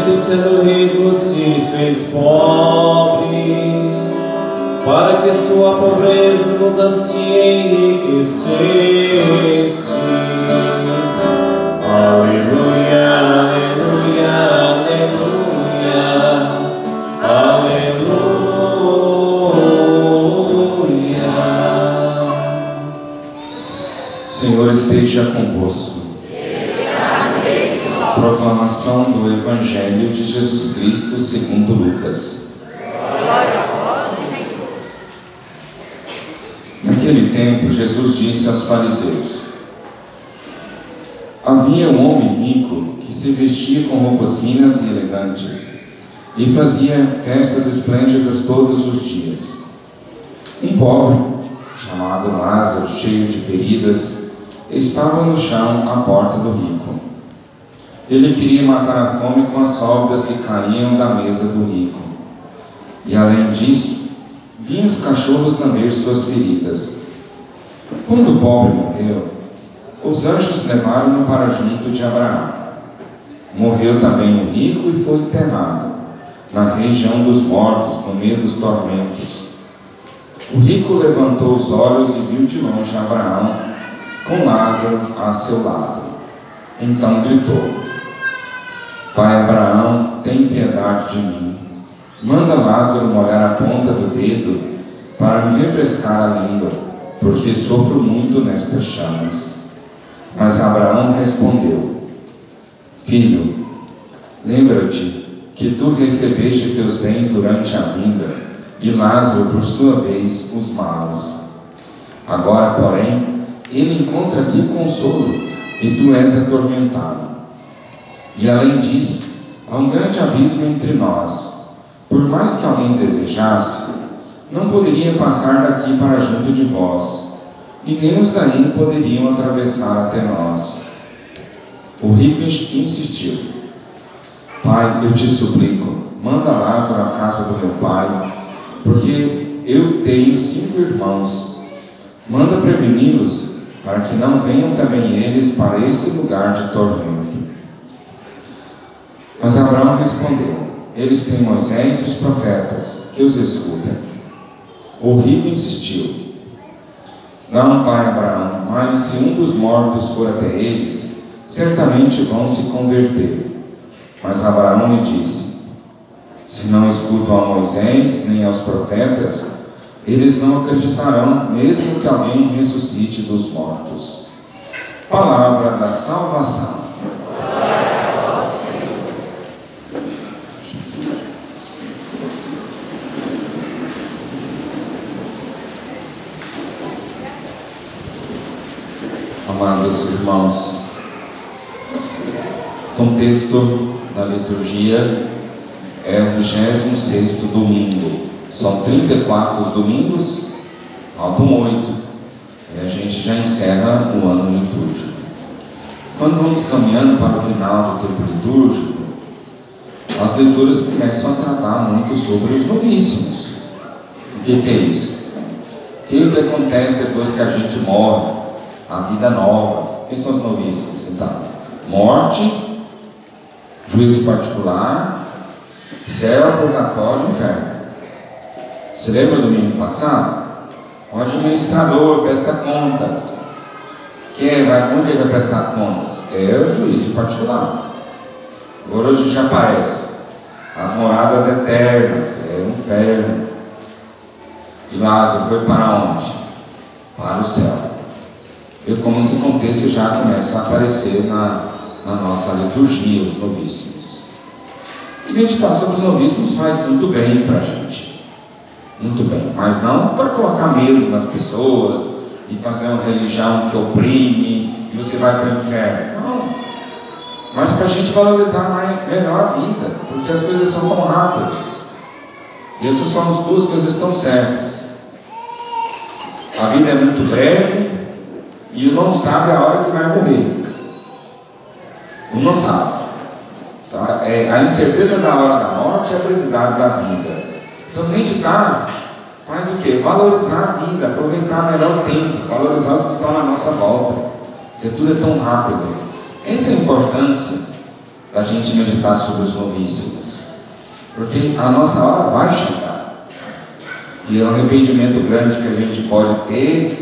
Cristo, sendo rico, se fez pobre, para que sua pobreza nos assim enriquecesse. Aleluia, aleluia, aleluia, aleluia. Senhor esteja convosco. Proclamação do Evangelho de Jesus Cristo segundo Lucas. Glória a vós, Senhor. Naquele tempo, Jesus disse aos fariseus: havia um homem rico que se vestia com roupas finas e elegantes e fazia festas esplêndidas todos os dias. Um pobre, chamado Lázaro, cheio de feridas, estava no chão à porta do rico. Ele queria matar a fome com as sobras que caíam da mesa do rico. E além disso, vinham os cachorros lamber suas feridas. Quando o pobre morreu, os anjos levaram-no para junto de Abraão. Morreu também o rico e foi enterrado na região dos mortos, no meio dos tormentos. O rico levantou os olhos e viu de longe Abraão com Lázaro a seu lado. Então gritou: Pai Abraão, tem piedade de mim. Manda Lázaro molhar a ponta do dedo para me refrescar a língua, porque sofro muito nestas chamas. Mas Abraão respondeu: Filho, lembra-te que tu recebeste teus bens durante a vida, e Lázaro, por sua vez, os males. Agora, porém, ele encontra aqui consolo, e tu és atormentado. E além disso, há um grande abismo entre nós. Por mais que alguém desejasse, não poderia passar daqui para junto de vós, e nem os daí poderiam atravessar até nós. O rico insistiu: Pai, eu te suplico, manda Lázaro à casa do meu pai, porque eu tenho 5 irmãos. Manda preveni-los, para que não venham também eles para esse lugar de tormento. Mas Abraão respondeu: eles têm Moisés e os profetas, que os escutem. O rico insistiu: não, pai Abraão, mas se um dos mortos for até eles, certamente vão se converter. Mas Abraão lhe disse: se não escutam a Moisés nem aos profetas, eles não acreditarão, mesmo que alguém ressuscite dos mortos. Palavra da salvação. Amados irmãos, o contexto da liturgia é o 26º domingo. São 34 domingos, faltam 8. E a gente já encerra o ano litúrgico. Quando vamos caminhando para o final do tempo litúrgico, as leituras começam a tratar muito sobre os novíssimos. O que é isso? O que acontece depois que a gente morre? A vida nova. Quem são os novíssimos? Então, morte, juízo particular, céu, purgatório e inferno. Você lembra do domingo passado? O administrador presta contas. Onde ele vai prestar contas? É o juízo particular. Agora hoje já aparece as moradas eternas, é o inferno. E Lázaro foi para onde? Para o céu. E como esse contexto já começa a aparecer na nossa liturgia, os novíssimos. E meditar sobre os novíssimos faz muito bem para a gente. Muito bem, mas não para colocar medo nas pessoas e fazer uma religião que oprime e você vai para o inferno. Não. Mas para a gente valorizar melhor a vida, porque as coisas são tão rápidas. Deus só nos busca as estão certas. A vida é muito breve e não sabe a hora que vai morrer. Não sabe. Tá? A incerteza da hora da morte é a brevidade da vida. Então, meditar faz o quê? Valorizar a vida, aproveitar melhor o tempo, valorizar os que estão na nossa volta, porque tudo é tão rápido. Essa é a importância da gente meditar sobre os novíssimos, porque a nossa hora vai chegar, e o arrependimento grande que a gente pode ter,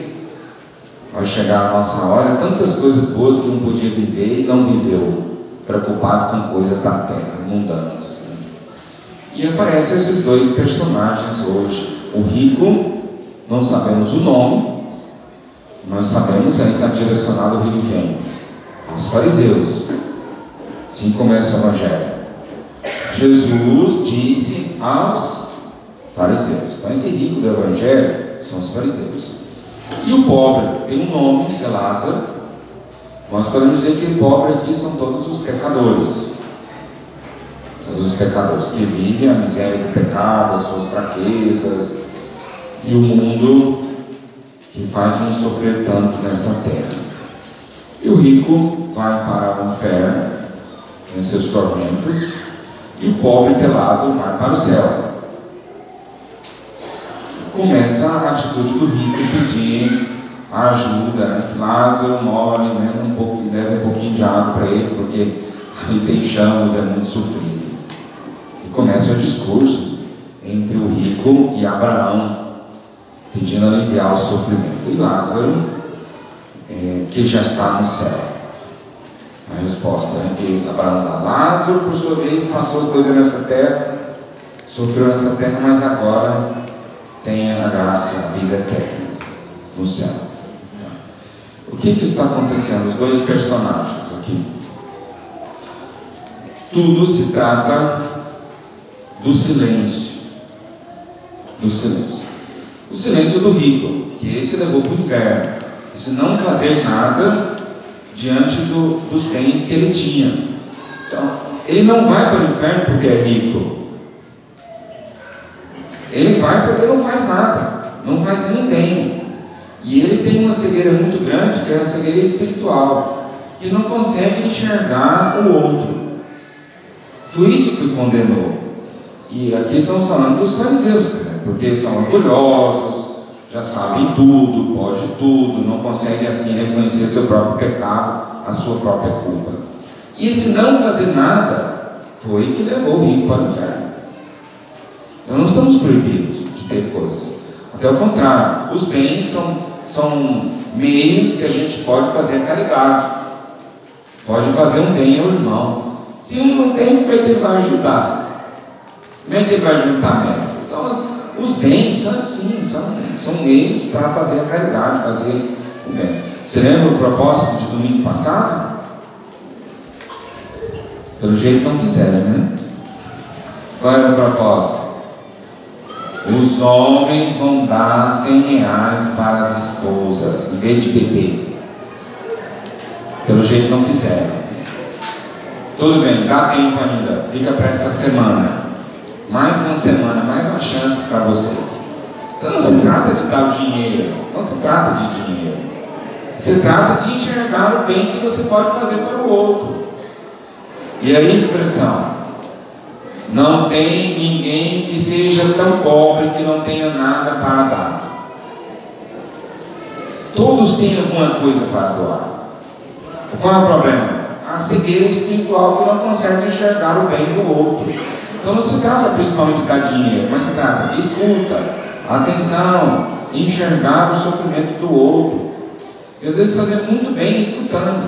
vai chegar a nossa hora, tantas coisas boas que não podia viver e não viveu, preocupado com coisas da terra, mundanas. E aparecem esses dois personagens hoje. O rico, não sabemos o nome, nós sabemos aí que está direcionado ao rico quem? Aos fariseus. Assim começa o Evangelho. Jesus disse aos fariseus. Então esse rico do Evangelho são os fariseus. E o pobre tem um nome, que é Lázaro. Nós podemos dizer que o pobre aqui são todos os pecadores. Todos os pecadores que vivem a miséria do pecado, as suas fraquezas, e o mundo que faz nos sofrer tanto nessa terra. E o rico vai para o inferno, tem seus tormentos, e o pobre, que é Lázaro, vai para o céu. Começa a atitude do rico pedir ajuda, né? Que Lázaro more, leva um pouquinho de água para ele, porque ali tem chamas, é muito sofrido. E começa o discurso entre o rico e Abraão, pedindo aliviar o sofrimento. E Lázaro, que já está no céu. A resposta é que Abraão dá. Lázaro, por sua vez, passou as coisas nessa terra, sofreu nessa terra, mas agora tem a graça, a vida eterna no céu. O que está acontecendo? Os dois personagens aqui. Tudo se trata do silêncio. Do silêncio. O silêncio do rico, que esse levou para o inferno. Esse não fazer nada diante dos bens que ele tinha. Então, ele não vai para o inferno porque é rico. Ele vai porque não faz nada, não faz nenhum bem. E ele tem uma cegueira muito grande, que é a cegueira espiritual, que não consegue enxergar o outro. Foi isso que o condenou. E aqui estamos falando dos fariseus, né? Porque são orgulhosos, já sabem tudo, pode tudo, não conseguem assim reconhecer seu próprio pecado, a sua própria culpa. E esse não fazer nada foi que levou o rico para o inferno. Então não estamos proibidos de ter coisas. Até o contrário, os bens são meios que a gente pode fazer a caridade, pode fazer um bem ao irmão. Se um não tem, como é que ele vai ajudar? Como é que ele vai juntar mérito? Então os bens são assim, são meios para fazer a caridade, fazer o bem. Você lembra o propósito de domingo passado? Pelo jeito não fizeram, né? Qual era o propósito? Os homens vão dar 100 reais para as esposas, em vez de beber. Pelo jeito não fizeram. Tudo bem, dá tempo ainda. Fica para essa semana. Mais uma semana, mais uma chance para vocês. Então não se trata de dar o dinheiro. Não se trata de dinheiro. Se trata de enxergar o bem que você pode fazer para o outro. E aí a expressão: não tem ninguém que seja tão pobre que não tenha nada para dar. Todos têm alguma coisa para doar. Qual é o problema? A cegueira espiritual que não consegue enxergar o bem do outro. Então não se trata principalmente de dar dinheiro, mas se trata de escuta, atenção, enxergar o sofrimento do outro. E às vezes fazer muito bem escutando.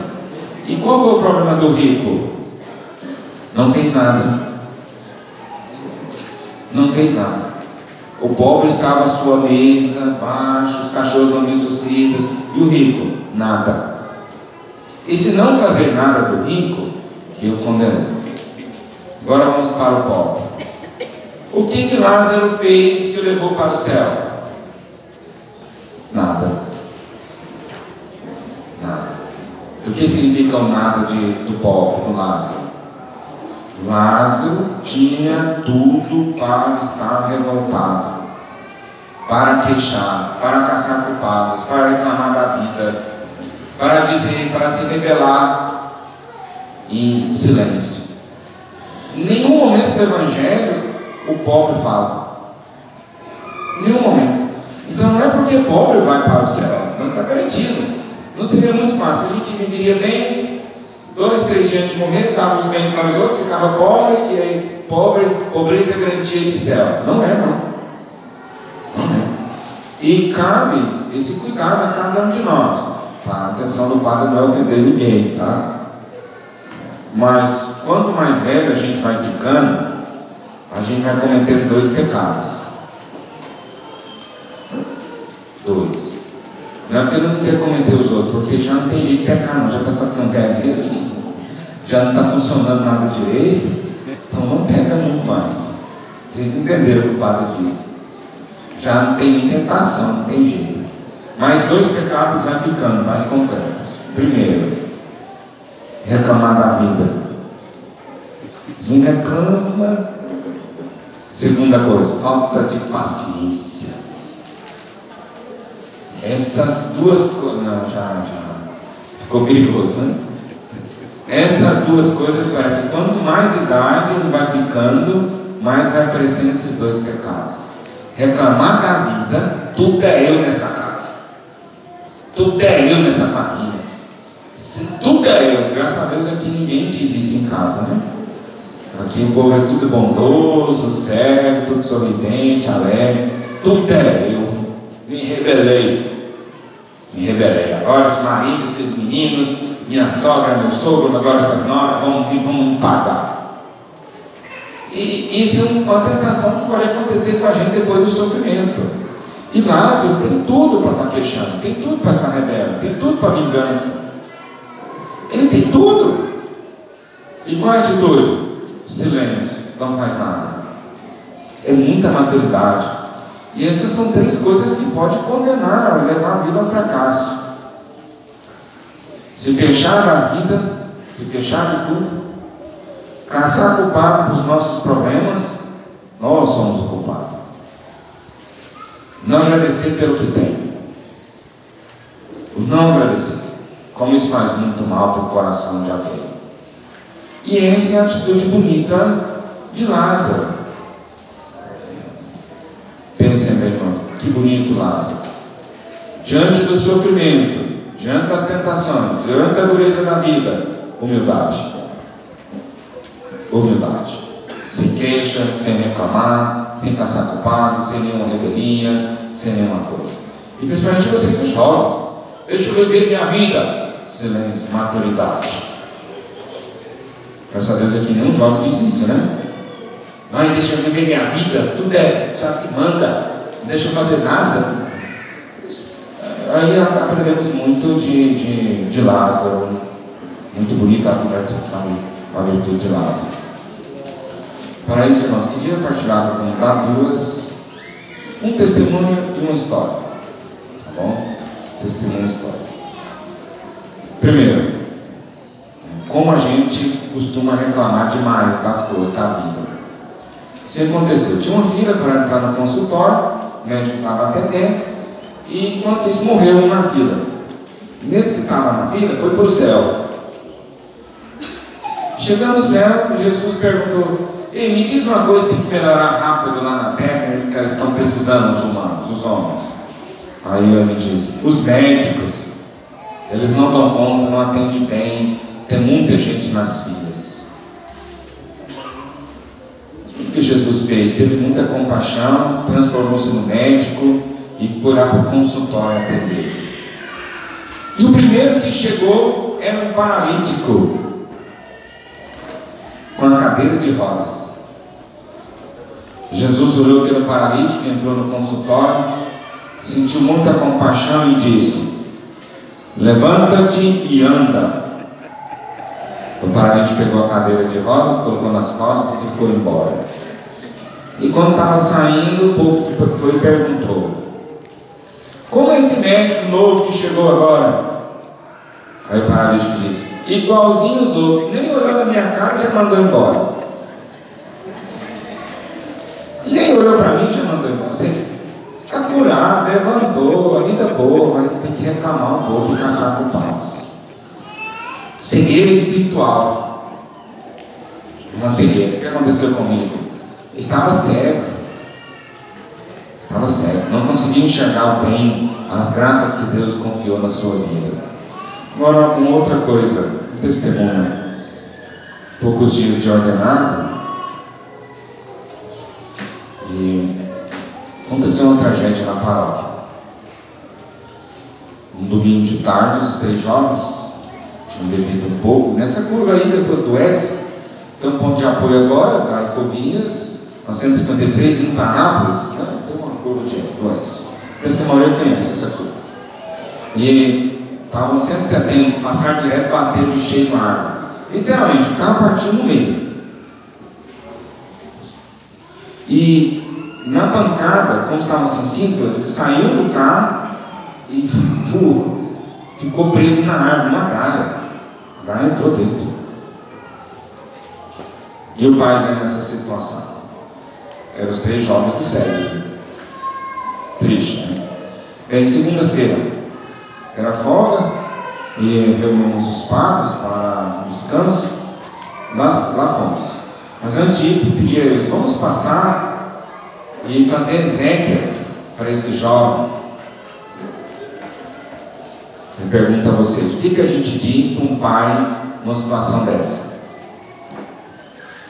E qual foi o problema do rico? Não fez nada. Não fez nada. O pobre estava à sua mesa, baixo, os cachorros não lhe suscitam. E o rico? Nada. Esse não fazer nada do rico, que eu condeno. Agora vamos para o pobre. O que Lázaro fez que o levou para o céu? Nada. Nada. O que significa o nada do pobre, do Lázaro? Lázaro tinha tudo para estar revoltado, para queixar, para caçar culpados, para reclamar da vida, para dizer, para se rebelar em silêncio. Em nenhum momento do Evangelho o pobre fala. Em nenhum momento. Então não é porque pobre vai para o céu, mas está garantido. Não seria muito fácil, a gente viveria bem, 2, 3 dias antes de morrer, dava os bens para os outros, ficava pobre, e aí, pobreza é garantia de céu. Não é, não. Não é. E cabe esse cuidado a cada um de nós. Tá? A atenção do padre não é ofender ninguém, tá? Mas quanto mais velho a gente vai ficando, a gente vai cometendo 2 pecados. 2. Não é porque eu não quero cometer os outros, porque já não tem jeito de pecar, não. Já está ficando velho mesmo, já não está funcionando nada direito, então não pega muito mais. Vocês entenderam o que o padre disse? Já não tem nem tentação, não tem jeito. Mas 2 pecados vai ficando mais concretos. Primeiro, reclamar da vida. A gente reclama. Segunda coisa, falta de paciência. Essas 2 coisas. Não, já ficou perigoso, né? Essas 2 coisas parecem. Quanto mais idade ele vai ficando, mais vai aparecendo esses 2 pecados. Reclamar da vida, tudo é eu nessa casa, tudo é eu nessa família, tudo é eu. Graças a Deus aqui ninguém diz isso em casa, né? Aqui o povo é tudo bondoso, sério, tudo sorridente, alegre. Tudo é eu. Me rebelei. Agora esse marido, esses meninos, minha sogra, meu sogro, agora essas noras, vamos pagar. E isso é uma tentação que pode acontecer com a gente depois do sofrimento. E Lázaro tem tudo para estar queixando, tem tudo para estar rebelde, tem tudo para vingança. Ele tem tudo. E qual é a atitude? Silêncio, não faz nada. É muita maturidade. E essas são 3 coisas que podem condenar, levar a vida ao fracasso. Se queixar da vida, se queixar de tudo, caçar culpado para os nossos problemas, nós somos o culpado. Não agradecer pelo que tem. Não agradecer. Como isso faz muito mal para o coração de alguém. E essa é a atitude bonita de Lázaro. Pensem bem, irmão, que bonito Lázaro. Diante do sofrimento, diante das tentações, diante da dureza da vida, humildade. Humildade. Sem queixa, sem reclamar, sem caçar culpado, sem nenhuma rebelia, sem nenhuma coisa. E principalmente vocês, os jovens, deixa eu viver minha vida. Silêncio, maturidade. Graças a Deus aqui nenhum jovem diz isso, né? Ai, deixa eu viver minha vida, tudo é sabe que manda, não deixa eu fazer nada. Aí aprendemos muito de Lázaro, muito bonita a virtude de Lázaro. Para isso, nós queríamos partilhar com um testemunho e uma história. Tá bom? Testemunho e história. Primeiro, como a gente costuma reclamar demais das coisas da vida. Isso aconteceu. Tinha uma fila para entrar no consultório, o médico estava atendendo, e enquanto isso morreu um na fila. Nesse que estava na fila, foi para o céu. Chegando no céu, Jesus perguntou: ei, me diz uma coisa, tem que melhorar rápido lá na terra, que eles estão precisando, os humanos, os homens. Aí ele disse: os médicos, eles não dão conta, não atendem bem, tem muita gente nas filas. O que Jesus fez? Teve muita compaixão, transformou-se no médico e foi lá para o consultório atender. E o primeiro que chegou era um paralítico com a cadeira de rodas. Jesus olhou aquele paralítico, entrou no consultório, sentiu muita compaixão e disse: levanta-te e anda. O paralítico pegou a cadeira de rodas, colocou nas costas e foi embora. E quando estava saindo, o povo foi e perguntou: como é esse médico novo que chegou agora? Aí o paralítico disse: igualzinho os outros, nem olhou na minha cara e já mandou embora. Nem olhou para mim e já mandou embora. Você está curado, levantou, a vida é boa, mas tem que reclamar um pouco e caçar culpados. Cegueira espiritual. Uma cegueira. O que aconteceu comigo? Eu estava cego. Estava cego. Não conseguia enxergar o bem, as graças que Deus confiou na sua vida. Agora, uma outra coisa testemunho. Poucos dias de ordenado, e aconteceu uma tragédia na paróquia. Um domingo de tarde, os 3 jovens tinham bebido um pouco. Nessa curva aí, depois do S, tem um ponto de apoio agora, da Ecovinhas, a 153, indo para Anápolis, né? Tem uma curva do S. Parece que a maioria conhece essa curva. E estavam 170, passaram direto, bateram de cheio na árvore. Literalmente, o carro partiu no meio. E na pancada, como estava sem cinto, ele saiu do carro e ficou preso na árvore, uma galha. A galha entrou dentro. E o pai vendo essa situação. Eram os 3 jovens do SEG. Triste, né? E aí, segunda-feira, era folga, e reunimos os padres para um descanso. Lá fomos. Mas antes de ir, pedi a eles: vamos passar e fazer exéquia para esses jovens. Eu pergunto a vocês: o que a gente diz para um pai numa situação dessa?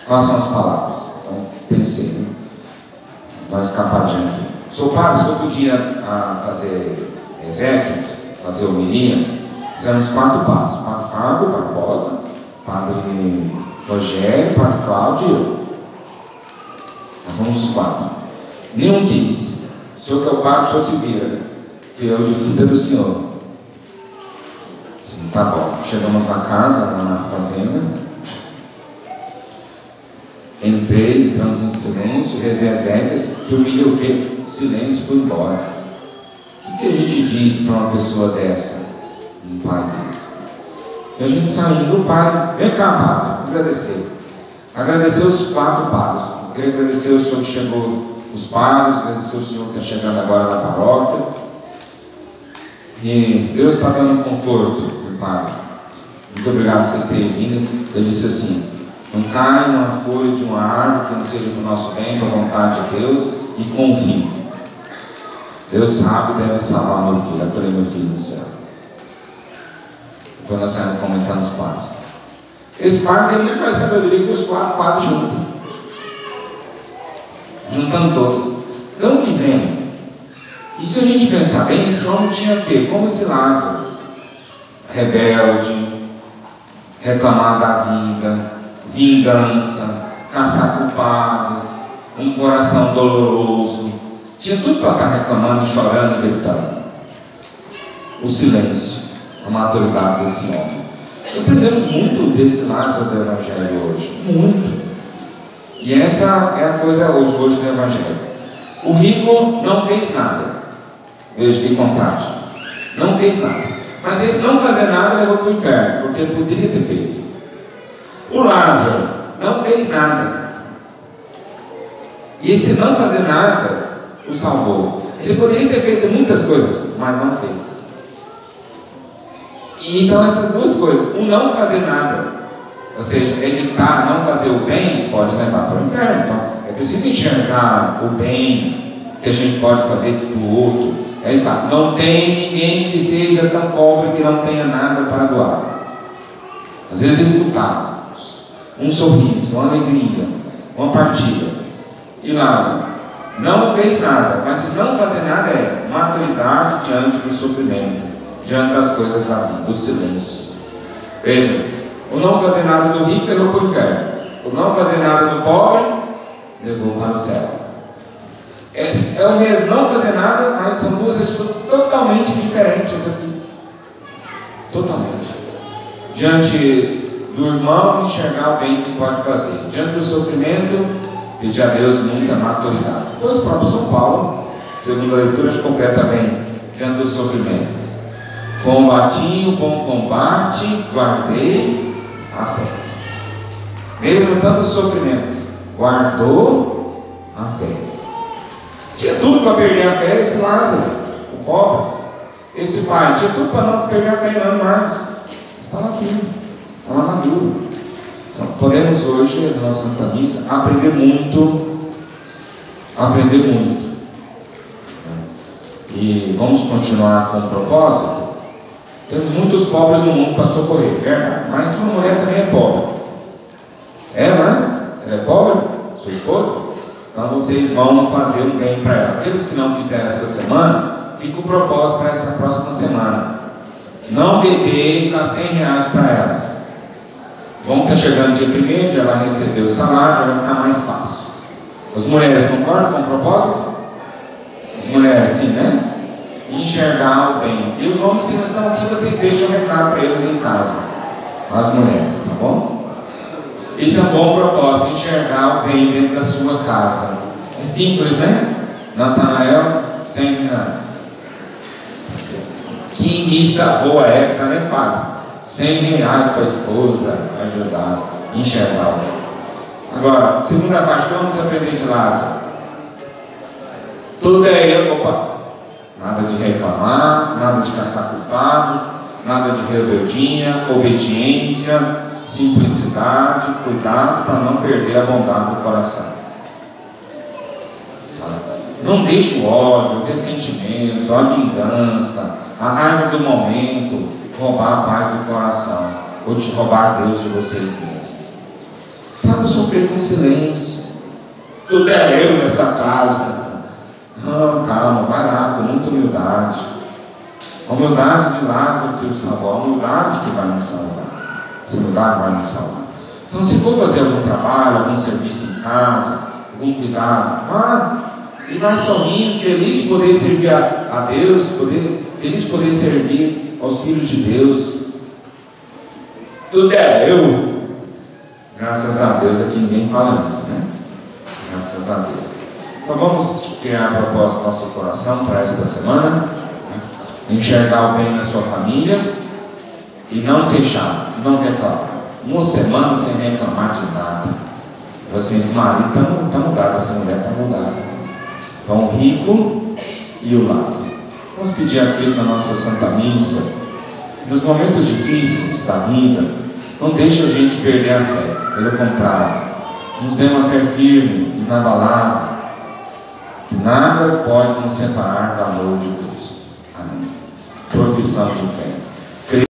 Quais são as palavras? Então, pensei, né? Dá uma escapadinha aqui. Sou padre, se eu podia fazer exéquias, fazer homilia, fizemos 4 padres: Padre Fábio Barbosa, Padre Rogério, Padre Cláudio e eu. Nós fomos os 4. Nenhum quis. O senhor que é o padre, o senhor se vira. Fiel de fruta do senhor. Sim, tá bom. Chegamos na casa, lá na fazenda. Entramos em silêncio, rezei as exéquias, que humilha o quê? Silêncio, fui embora. O que a gente diz para uma pessoa dessa? Um pai desse. E a gente saindo, o pai: vem cá, padre, agradecer. Agradecer os 4 padres. Queria agradecer o senhor que chegou, os padres, agradecer o senhor que está chegando agora na paróquia. E Deus está dando conforto, meu padre. Muito obrigado por vocês terem vindo. Eu disse assim: não cai uma folha de uma árvore que não seja para o nosso bem, para a vontade de Deus, e confie. Deus sabe e deve salvar meu filho. Acolher meu filho no céu. Quando nós saímos comentando os padres, esse padre tem muito mais sabedoria que os 4 padres juntos, juntando todos. De onde vem? E se a gente pensar bem, esse homem tinha o quê? Como esse Lázaro, rebelde, reclamar da vida, vingança, caçar culpados, um coração doloroso. Tinha tudo para estar reclamando, chorando e gritando. O silêncio, a maturidade desse homem. Aprendemos muito desse Lázaro do Evangelho hoje. Muito. E essa é a coisa hoje do Evangelho. O rico não fez nada. Veja que contraste. Não fez nada. Mas esse não fazer nada levou para o inferno, porque ele poderia ter feito. O Lázaro não fez nada. E esse não fazer nada o salvou. Ele poderia ter feito muitas coisas, mas não fez. E então essas duas coisas, o não fazer nada, ou seja, evitar não fazer o bem, pode levar para o inferno. Então é preciso enxergar o bem que a gente pode fazer do outro. Está. Não tem ninguém que seja tão pobre que não tenha nada para doar. Às vezes escutar um sorriso, uma alegria, uma partilha. E Lázaro não fez nada, mas esse não fazer nada é maturidade diante do sofrimento, diante das coisas da vida, do silêncio. Veja, o não fazer nada do rico levou para o inferno, o não fazer nada do pobre levou para o céu. É o mesmo, não fazer nada, mas são duas atitudes totalmente diferentes aqui. Totalmente. Diante do irmão, enxergar o bem que pode fazer. Diante do sofrimento, pedir a Deus muita maturidade. Depois o próprio São Paulo, segundo a leitura, completa bem. Diante do sofrimento: combati o bom combate, guardei a fé. Mesmo tantos sofrimentos, guardou a fé. Tinha tudo para perder a fé esse Lázaro, o pobre. Esse pai tinha tudo para não perder a fé, não mais. Estava firme, estava maduro. Então, podemos hoje, na nossa Santa Missa, aprender muito. E vamos continuar com o propósito. Temos muitos pobres no mundo para socorrer, verdade. Mas sua mulher também é pobre. É, né? Ela é pobre? Sua esposa? Então vocês vão fazer um bem para ela. Aqueles que não fizeram essa semana, fica o propósito para essa próxima semana. Não beber e dar R$100 para elas. Vamos estar chegando dia 1º, já vai receber o salário, já vai ficar mais fácil. As mulheres concordam com o propósito? As mulheres sim, né? Enxergar o bem. E os homens que não estão aqui, vocês deixam um recado para eles em casa. As mulheres, tá bom? Isso é um bom propósito, enxergar o bem dentro da sua casa. É simples, né? Natanael, R$100. Que missa boa é essa, né, padre? R$100 para a esposa ajudar, enxergar o bem. Agora, segunda parte, que vamos aprender de Lázaro? Tudo é eu, opa. Nada de reclamar, nada de caçar culpados, nada de rebeldia, obediência, simplicidade, cuidado para não perder a bondade do coração. Tá? Não deixe o ódio, o ressentimento, a vingança, a raiva do momento roubar a paz do coração ou te roubar Deus de vocês mesmos. Sabe sofrer com silêncio. Tudo é eu nessa casa. Não, calma, vai lá com muita humildade. A humildade de Lázaro que o salvou, a humildade que vai nos salvar. Essa humildade vai nos salvar. Então, se for fazer algum trabalho, algum serviço em casa, algum cuidado, vá e vai sorrindo, feliz de poder servir a Deus, feliz de poder servir aos filhos de Deus. Tudo é eu. Graças a Deus aqui ninguém fala isso, né? Graças a Deus. Então vamos criar propósito no nosso coração para esta semana, né? Enxergar o bem na sua família e não queixar, não reclamar. Uma semana sem reclamar de nada. Vocês, marido, está mudado, essa mulher está mudada. Então o rico e o Lázaro. Vamos pedir a Cristo na nossa Santa Missa, que nos momentos difíceis da vida, não deixe a gente perder a fé. Pelo contrário, nos dê uma fé firme, inabalável, que nada pode nos separar do amor de Cristo. Amém. Profissão de fé.